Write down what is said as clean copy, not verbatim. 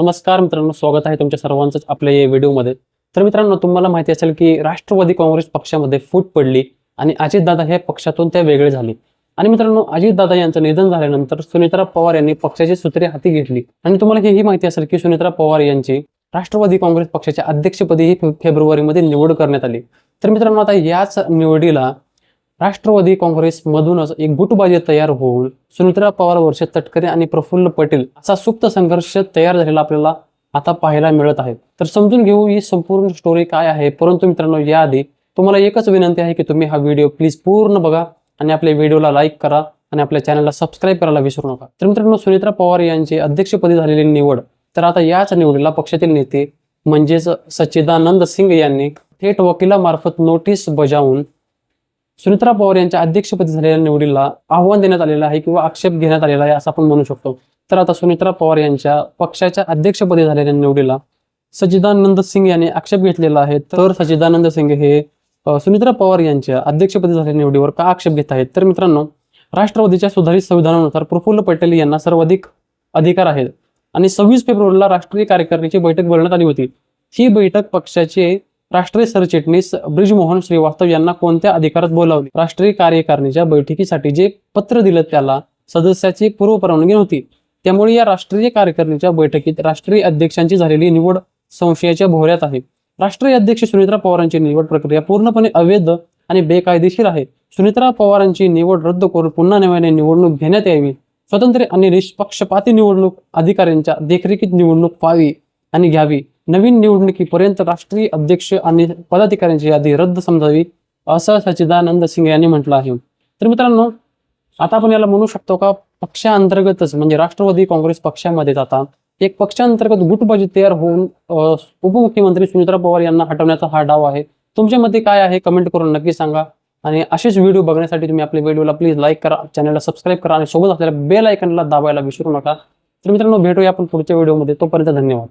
नमस्कार मित्रांनो, स्वागत आहे तुमच्या सर्वांचंच आपल्या या व्हिडिओमध्ये. तर मित्रांनो, तुम्हाला माहिती असेल की राष्ट्रवादी काँग्रेस पक्षामध्ये फूट पडली आणि अजितदादा हे पक्षातून ते वेगळे झाले. आणि मित्रांनो, अजितदादा यांचं निधन झाल्यानंतर सुनेत्रा पवार यांनी पक्षाची सूत्रे हाती घेतली. आणि तुम्हाला हेही माहिती असेल की सुनेत्रा पवार यांची राष्ट्रवादी काँग्रेस पक्षाच्या अध्यक्षपदी फेब्रुवारीमध्ये निवड करण्यात आली. तर मित्रांनो, आता याच निवडीला राष्ट्रवादी काँग्रेसमधूनच एक गुटबाजी तयार होऊन सुनेत्रा पवार वर्षे तटकरे आणि प्रफुल्ल पटेल असा सुप्त संघर्ष तयार झालेला आपल्याला आता पाहायला मिळत आहे. तर समजून घेऊ ही संपूर्ण स्टोरी काय आहे. परंतु मित्रांनो, याआधी तुम्हाला एकच विनंती आहे की तुम्ही हा व्हिडिओ प्लीज पूर्ण बघा आणि आपल्या व्हिडिओला लाईक करा आणि आपल्या चॅनलला सबस्क्राईब करायला विसरू नका. तर मित्रांनो, सुनेत्रा पवार यांची अध्यक्षपदी झालेली निवड, तर आता याच निवडीला पक्षातील नेते म्हणजेच सच्चिदानंद सिंग यांनी थेट वकिलामार्फत नोटीस बजावून सुनेत्रा पवार यांच्या अध्यक्षपदी झालेल्या निवडीला आव्हान देण्यात आलेलं आहे किंवा आक्षेप घेण्यात आलेला आहे असं आपण म्हणू शकतो. तर आता सुनेत्रा पवार यांच्या पक्षाच्या अध्यक्षपदी झालेल्या निवडीला सच्चिदानंद सिंग यांनी आक्षेप घेतलेला आहे. तर सच्चिदानंद सिंग हे सुनेत्रा पवार यांच्या अध्यक्षपदी झालेल्या निवडीवर का आक्षेप घेत आहेत? तर मित्रांनो, राष्ट्रवादीच्या सुधारित संविधानानुसार प्रफुल्ल पटेल यांना सर्वाधिक अधिकार आहेत आणि 26 फेब्रुवारीला राष्ट्रीय कार्यकारिणीची बैठक बोलवण्यात आली होती. ही बैठक पक्षाचे राष्ट्रीय सरचिटणीस ब्रिजमोहन श्रीवास्तव यांना कोणत्या अधिकारात बोलावले? राष्ट्रीय कार्यकारिणीच्या बैठकीसाठी जे पत्र दिलं त्याला सदस्याची पूर्व परवानगी नव्हती. त्यामुळे या राष्ट्रीय कार्यकारिणीच्या बैठकीत राष्ट्रीय अध्यक्षांची झालेली निवड संशयाच्या भोवऱ्यात आहे. राष्ट्रीय अध्यक्ष सुनेत्रा पवारांची निवड प्रक्रिया पूर्णपणे अवैध आणि बेकायदेशीर आहे. सुनेत्रा पवारांची निवड रद्द करून पुन्हा नव्याने निवडणूक घेण्यात यावी. स्वतंत्र आणि निष्पक्षपाती निवडणूक अधिकाऱ्यांच्या देखरेखीत निवडणूक व्हावी आणि घ्यावी. नवीन निवडणुकीपर्यंत राष्ट्रीय अध्यक्ष आणि पदाधिकाऱ्यांची यादी रद्द समजावी असं सच्चिदानंद सिंग यांनी म्हटलं आहे. तर मित्रांनो, आता आपण याला म्हणू शकतो का पक्षांतर्गतच म्हणजे राष्ट्रवादी काँग्रेस पक्षामध्ये आता एक पक्षांतर्गत गुटबाजी तयार होऊन उपमुख्यमंत्री सुनेत्रा पवार यांना हटवण्याचा हा डाव आहे. तुमच्या मते काय आहे? कमेंट करून नक्की सांगा. आणि असेच व्हिडिओ बघण्यासाठी तुम्ही आपल्या व्हिडिओला प्लीज लाईक करा, चॅनलला सबस्क्राईब करा आणि सोबत असलेल्या बेल आयकॉनला दाबायला विसरू नका. तर मित्रांनो, भेटूया आपण पुढच्या व्हिडिओमध्ये. तोपर्यंत धन्यवाद.